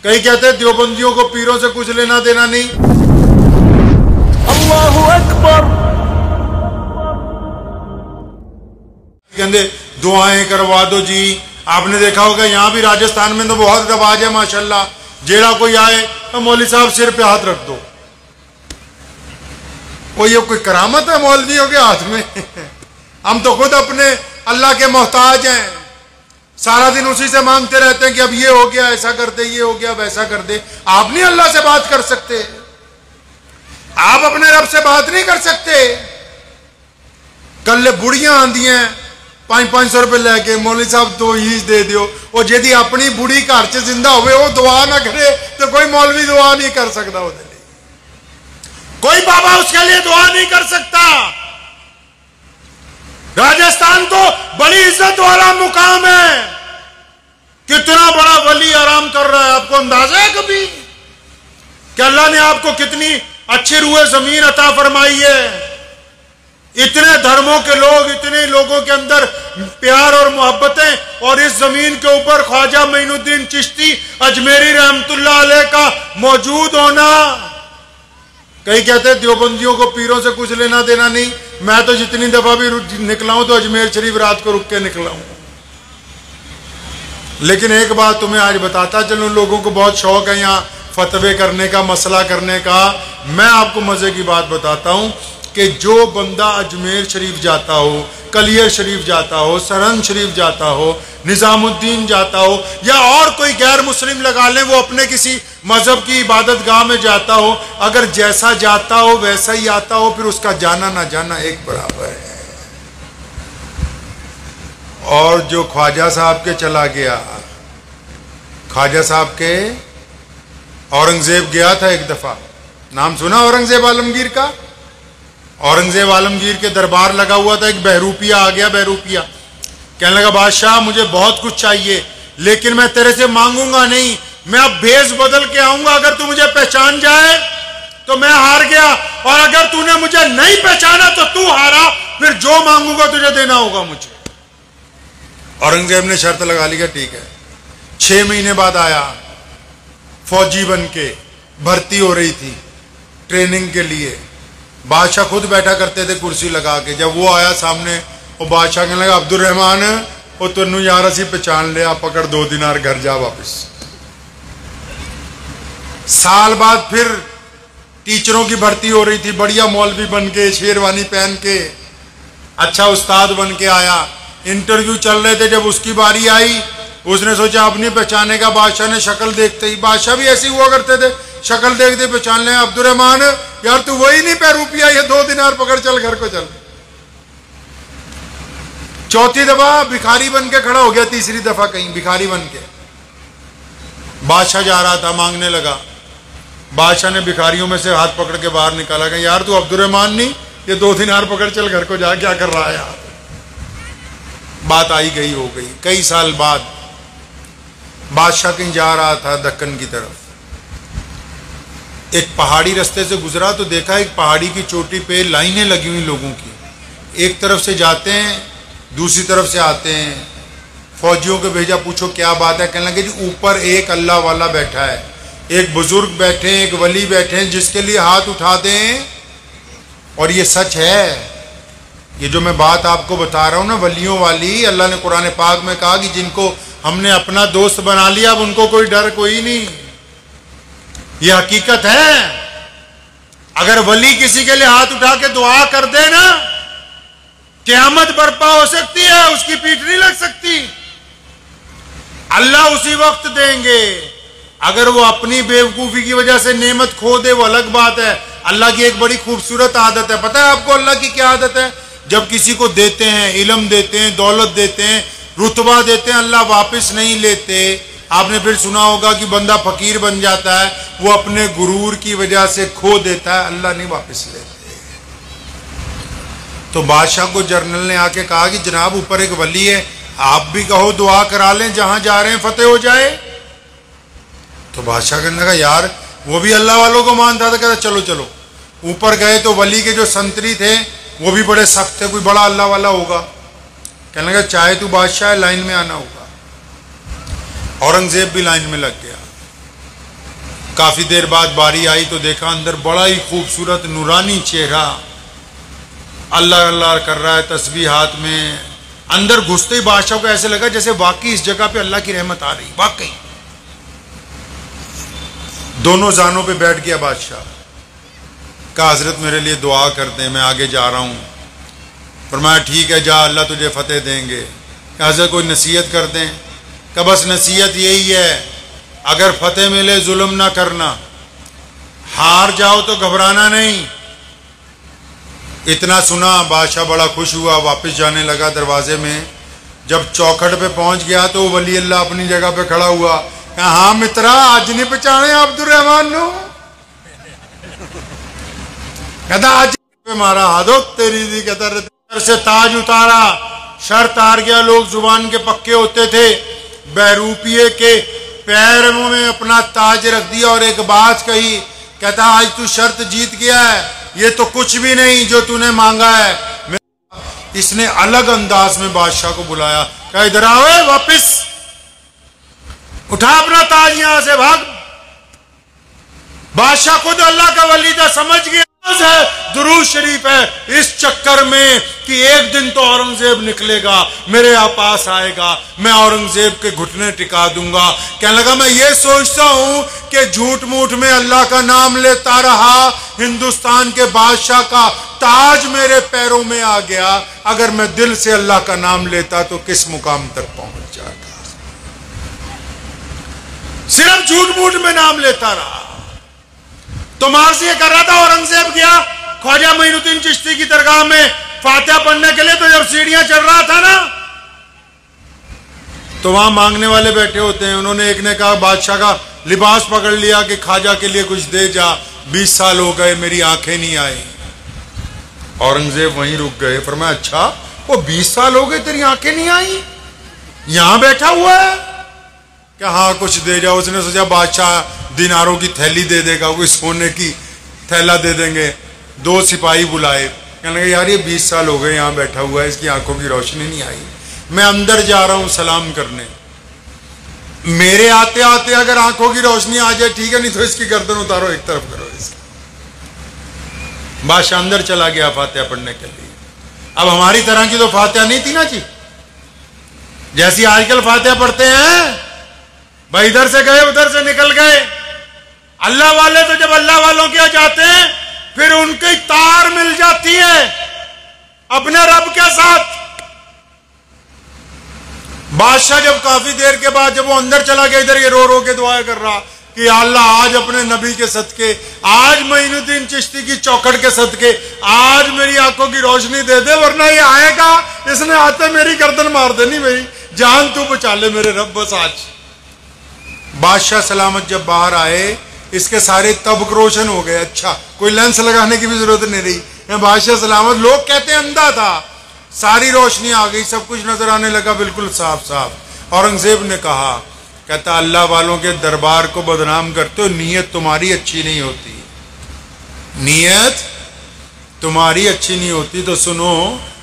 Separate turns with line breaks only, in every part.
कई कहते हैं देवबंदियों को पीरों से कुछ लेना देना नहीं।
अल्लाहु अकबर।
कहते दुआएं करवा दो जी। आपने देखा होगा यहाँ भी राजस्थान में तो बहुत रवाज है माशाल्लाह, जेड़ा कोई आए तो मौलवी साहब सिर पे हाथ रख दो। वो ये कोई करामत है मौलवियों के हाथ में? हम तो खुद अपने अल्लाह के मोहताज हैं, सारा दिन उसी से मांगते रहते हैं कि अब ये हो गया ऐसा कर दे, ये हो गया वैसा कर दे। आप नहीं अल्लाह से बात कर सकते? आप अपने रब से बात नहीं कर सकते? कल बुढ़ियां आंदी हैं 500-500 रुपए लेके, मौलवी साहब तो ही दे दियो। और यदि अपनी बुढ़ी घर च जिंदा हुए वो दुआ ना करे तो कोई मौलवी दुआ नहीं कर सकता, उसके लिए कोई बाबा उसके लिए दुआ नहीं कर सकता। राजस्थान तो बड़ी इज्जत वाला मुकाम है, कितना बड़ा वली आराम कर रहा है। आपको अंदाजा है कभी कि अल्लाह ने आपको कितनी अच्छी रूए जमीन अता फरमाई है? इतने धर्मों के लोग, इतने लोगों के अंदर प्यार और मोहब्बतें, और इस जमीन के ऊपर ख्वाजा मोइनुद्दीन चिश्ती अजमेरी रहमतुल्लाह अलैह का मौजूद होना। कई कहते हैं देवबंदियों को पीरों से कुछ लेना देना नहीं। मैं तो जितनी दफा भी निकला हूं तो अजमेर शरीफ रात को रुक के निकला हूं। लेकिन एक बात तुम्हें आज बताता चलूं, लोगों को बहुत शौक है यहाँ फतवे करने का, मसला करने का। मैं आपको मजे की बात बताता हूं कि जो बंदा अजमेर शरीफ जाता हो, कलियर शरीफ जाता हो, सरहंद शरीफ जाता हो, निजामुद्दीन जाता हो, या और कोई गैर मुस्लिम लगा लें, वो अपने किसी मजहब की इबादत गाह में जाता हो, अगर जैसा जाता हो वैसा ही आता हो, फिर उसका जाना ना जाना एक बराबर है। और जो ख्वाजा साहब के चला गया, ख्वाजा साहब के औरंगजेब गया था एक दफा, नाम सुना औरंगजेब आलमगीर का? औरंगजेब आलमगीर के दरबार लगा हुआ था, एक बहरूपिया आ गया। बहरूपिया कहने लगा बादशाह मुझे बहुत कुछ चाहिए, लेकिन मैं तेरे से मांगूंगा नहीं, मैं अब भेष बदल के आऊंगा। अगर तू मुझे पहचान जाए तो मैं हार गया, और अगर तूने मुझे नहीं पहचाना तो तू हारा, फिर जो मांगूंगा तुझे देना होगा मुझे। औरंगजेब ने शर्त लगा ली, ठीक है। 6 महीने बाद आया, फौजी बन के भर्ती हो रही थी ट्रेनिंग के लिए। बादशाह खुद बैठा करते थे कुर्सी लगा के। जब वो आया सामने, वो बादशाह कहने लगा अब्दुल रहमान वो तेनू यार असी पहचान लिया, पकड़ 2 दिनार घर जा वापस। साल बाद फिर टीचरों की भर्ती हो रही थी, बढ़िया मौलवी बन के, शेरवानी पहन के, अच्छा उस्ताद बन के आया। इंटरव्यू चल रहे थे, जब उसकी बारी आई उसने सोचा अब नहीं पहचानेगा। बादशाह ने शक्ल देखते ही, बादशाह भी ऐसे हुआ करते थे, शक्ल देखते पहचान ले, अब्दुल रहमान यार तू वही नहीं बहरूपिया, ये 2 दिनार पकड़ चल घर को चल। चौथी दफा भिखारी बन के खड़ा हो गया, तीसरी दफा कहीं भिखारी बन के। बादशाह जा रहा था, मांगने लगा। बादशाह ने भिखारियों में से हाथ पकड़ के बाहर निकाला, कि यार तू अब्दुल रहमान नहीं, ये 2 दिनार पकड़ चल घर को जा, क्या कर रहा है यार। बात आई गई हो गई। कई साल बाद बादशाह कहीं जा रहा था दक्कन की तरफ, एक पहाड़ी रास्ते से गुजरा तो देखा एक पहाड़ी की चोटी पे लाइनें लगी हुई लोगों की, एक तरफ से जाते हैं दूसरी तरफ से आते हैं। फौजियों को भेजा, पूछो क्या बात है? कहने लगे जी ऊपर एक अल्लाह वाला बैठा है, एक बुजुर्ग बैठे हैं, एक वली बैठे हैं, जिसके लिए हाथ उठा दें। और ये सच है, ये जो मैं बात आपको बता रहा हूँ ना वलियों वाली, अल्लाह ने कुरान पाक में कहा कि जिनको हमने अपना दोस्त बना लिया अब उनको कोई डर कोई नहीं। ये हकीकत है। अगर वली किसी के लिए हाथ उठा के दुआ कर दे ना, क़यामत बर्पा हो सकती है, उसकी पीठ नहीं लग सकती। अल्लाह उसी वक्त देंगे। अगर वो अपनी बेवकूफी की वजह से नेमत खो दे वो अलग बात है। अल्लाह की एक बड़ी खूबसूरत आदत है, पता है आपको अल्लाह की क्या आदत है? जब किसी को देते हैं, इल्म देते हैं, दौलत देते हैं, रुतबा देते हैं, अल्लाह वापस नहीं लेते। आपने फिर सुना होगा कि बंदा फकीर बन जाता है, वो अपने गुरूर की वजह से खो देता है, अल्लाह नहीं वापस लेते। तो बादशाह को जनरल ने आके कहा कि जनाब ऊपर एक वली है, आप भी कहो दुआ करा लें, जहां जा रहे हैं फतेह हो जाए। तो बादशाह कहने लगा यार वो भी अल्लाह वालों को मानता था। कहता चलो चलो। ऊपर गए तो वली के जो संतरी थे वो भी बड़े सख्त थे, कोई बड़ा अल्लाह वाला होगा। कहने लगा चाहे तू बादशाह है, लाइन में आना होगा। औरंगजेब भी लाइन में लग गया। काफी देर बाद बारी आई तो देखा अंदर बड़ा ही खूबसूरत नूरानी चेहरा, अल्लाह अल्लाह कर रहा है, तस्बीह हाथ में। अंदर घुसते ही बादशाह को ऐसे लगा जैसे वाकई इस जगह पे अल्लाह की रहमत आ रही, वाकई। दोनों जानों पे बैठ गया बादशाह। कहा हजरत मेरे लिए दुआ कर दें, मैं आगे जा रहा हूं। फरमाया ठीक है जा, अल्लाह तुझे फतेह देंगे। कहा हजरत कोई नसीहत कर दें। कहा बस नसीहत यही है, अगर फतेह मिले जुल्म ना करना, हार जाओ तो घबराना नहीं। इतना सुना बादशाह बड़ा खुश हुआ, वापस जाने लगा। दरवाजे में जब चौखट पे पहुंच गया तो वली अल्लाह अपनी जगह पे खड़ा हुआ। कहा हाँ मित्रा, आज नहीं पहचाने अब्दुर्रहमान नो? कहता आज पे मारा हाथों तेरी दी, कहता से ताज उतारा, शर तार गया। लोग जुबान के पक्के होते थे, बहरूपिये के पैरों में अपना ताज रख दिया और एक बात कही, कहता आज तू शर्त जीत गया है, ये तो कुछ भी नहीं जो तूने मांगा है। इसने अलग अंदाज में बादशाह को बुलाया, कहा इधर आओ, वापिस उठा अपना ताज, यहां से भाग। बादशाह खुद अल्लाह का वली था, समझ गया है दुरूद शरीफ है इस चक्कर में कि एक दिन तो औरंगजेब निकलेगा, मेरे यहाँ पास आएगा, मैं औरंगजेब के घुटने टिका दूंगा। कहने लगा मैं ये सोचता हूं कि झूठ मूठ में अल्लाह का नाम लेता रहा, हिंदुस्तान के बादशाह का ताज मेरे पैरों में आ गया। अगर मैं दिल से अल्लाह का नाम लेता तो किस मुकाम तक पहुंच जाता। सिर्फ झूठ मूठ में नाम लेता रहा। तो मार्च ये कर रहा था, औरंगजेब गया ख्वाजा मोइनुद्दीन चिश्ती की दरगाह में फातिहा पढ़ने के लिए। तो जब सीढ़ियां चढ़ रहा था ना, तो वहां मांगने वाले बैठे होते हैं। उन्होंने एक ने कहा, बादशाह का लिबास पकड़ लिया कि ख्वाजा के लिए कुछ दे जा, 20 साल हो गए मेरी आंखें नहीं आई। औरंगजेब वहीं रुक गए। फरमाया अच्छा वो 20 साल हो गए तेरी आंखें नहीं आई, यहां बैठा हुआ है? क्या हाँ कुछ दे जाओ। उसने सोचा बादशाह दिनारों की थैली दे देगा, कोई सोने की थैला दे देंगे। 2 सिपाही बुलाए, कहने लगे यार ये 20 साल हो गए यहाँ बैठा हुआ है, इसकी आंखों की रोशनी नहीं आई, मैं अंदर जा रहा हूं सलाम करने, मेरे आते आते अगर आंखों की रोशनी आ जाए ठीक है, नहीं तो इसकी गर्दन उतारो, एक तरफ करो इसकी। बादशाह अंदर चला गया फातिहा पढ़ने के लिए। अब हमारी तरह की तो फातिहा नहीं थी ना जी, जैसी आजकल फातिहा पढ़ते हैं, भाई इधर से गए उधर से निकल गए। अल्लाह वाले तो जब अल्लाह वालों के यहाँ जाते हैं फिर उनकी तार मिल जाती है अपने रब के साथ। बादशाह जब काफी देर के बाद जब वो अंदर चला गया, इधर ये रो रो के दुआ कर रहा कि अल्लाह आज अपने नबी के सदके, आज मोइनुद्दीन चिश्ती की चौखट के सदके आज मेरी आंखों की रोशनी दे दे, वरना ये आएगा इसने आते मेरी गर्दन मार देनी, मेरी जान तू बचा ले मेरे रब बस आज। बादशाह सलामत जब बाहर आए, इसके सारे तबक रोशन हो गए। अच्छा कोई लेंस लगाने की भी जरूरत नहीं रही, बादशाह सलामत। लोग कहते हैं अंधा था, सारी रोशनी आ गई, सब कुछ नजर आने लगा बिल्कुल साफ साफ। औरंगजेब ने कहा, कहता अल्लाह वालों के दरबार को बदनाम करते हो, नीयत तुम्हारी अच्छी नहीं होती, नीयत तुम्हारी अच्छी नहीं होती। तो सुनो,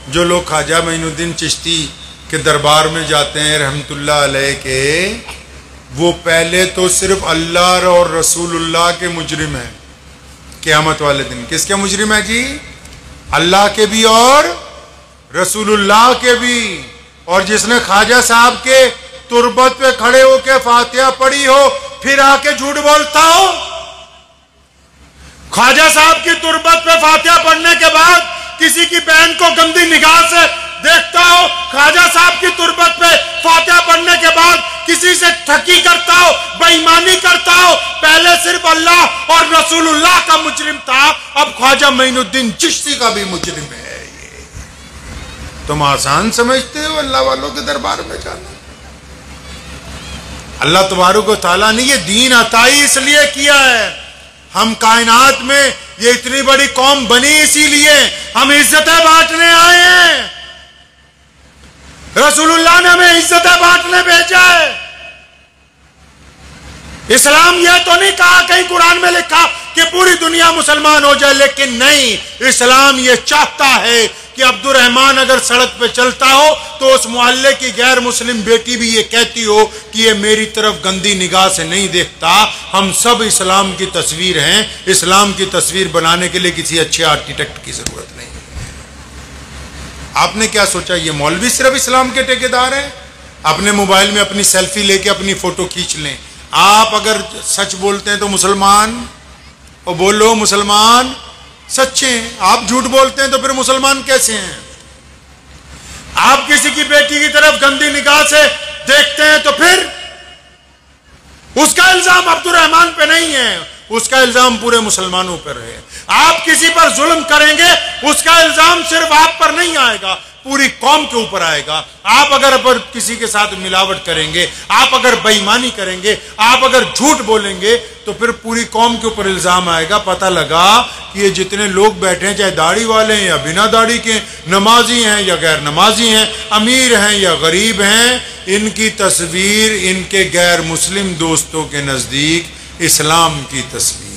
जो लोग ख्वाजा मोइनुद्दीन चिश्ती के दरबार में जाते हैं रहमतुल्लाह अलैह के, वो पहले तो सिर्फ अल्लाह और रसूलुल्लाह के मुजरिम हैं। क़यामत वाले दिन किसके मुजरिम है जी? अल्लाह के भी और रसूलुल्लाह के भी। और जिसने ख्वाजा साहब के तुरबत पे खड़े होके फातिहा पढ़ी हो फिर आके झूठ बोलता हो। ख्वाजा साहब की तुरबत पे फातिहा पढ़ने के बाद किसी की बहन को गंदी निगाह से देखता हो, ख्वाजा साहब की तुरबत पे फातिहा पढ़ने के बाद किसी से ठगी करता हो, बेईमानी करता हो। पहले सिर्फ अल्लाह और रसूलुल्लाह का मुजरिम था, अब ख्वाजा मोइनुद्दीन चिश्ती का भी मुजरिम है। ये तुम आसान समझते हो अल्लाह वालों के दरबार में जाना? अल्लाह तबारक व तआला ने ये दीन अताई इसलिए किया है, हम कायनात में ये इतनी बड़ी कौम बनी इसीलिए, हम इज्जतें बांटने आए हैं। रसूलुल्लाह ने हमें इज्जतें बांटने भेजा है। इस्लाम यह तो नहीं कहा, कहीं कुरान में लिखा कि पूरी दुनिया मुसलमान हो जाए, लेकिन नहीं, इस्लाम यह चाहता है कि अब्दुर्रहमान अगर सड़क पे चलता हो तो उस मोहल्ले की गैर मुस्लिम बेटी भी ये कहती हो कि ये मेरी तरफ गंदी निगाह से नहीं देखता। हम सब इस्लाम की तस्वीर हैं, इस्लाम की तस्वीर बनाने के लिए किसी अच्छे आर्किटेक्ट की जरूरत नहीं। आपने क्या सोचा ये मौलवी सिर्फ इस्लाम के ठेकेदार हैं? अपने मोबाइल में अपनी सेल्फी लेके अपनी फोटो खींच लें। आप अगर सच बोलते हैं तो मुसलमान, और बोलो मुसलमान सच्चे हैं। आप झूठ बोलते हैं तो फिर मुसलमान कैसे हैं? आप किसी की बेटी की तरफ गंदी निगाह से देखते हैं तो फिर उसका इल्जाम अब्दुर्रहमान पे नहीं है, उसका इल्जाम पूरे मुसलमानों पर है। आप किसी पर जुल्म करेंगे उसका इल्जाम सिर्फ आप पर नहीं आएगा, पूरी कौम के ऊपर आएगा। आप अगर किसी के साथ मिलावट करेंगे, आप अगर बेईमानी करेंगे, आप अगर झूठ बोलेंगे तो फिर पूरी कौम के ऊपर इल्जाम आएगा। पता लगा कि ये जितने लोग बैठे हैं, चाहे दाढ़ी वाले हैं या बिना दाढ़ी के, नमाजी हैं या गैर नमाजी हैं, अमीर हैं या गरीब हैं, इनकी तस्वीर इनके गैर मुस्लिम दोस्तों के नजदीक इस्लाम की तस्वीर।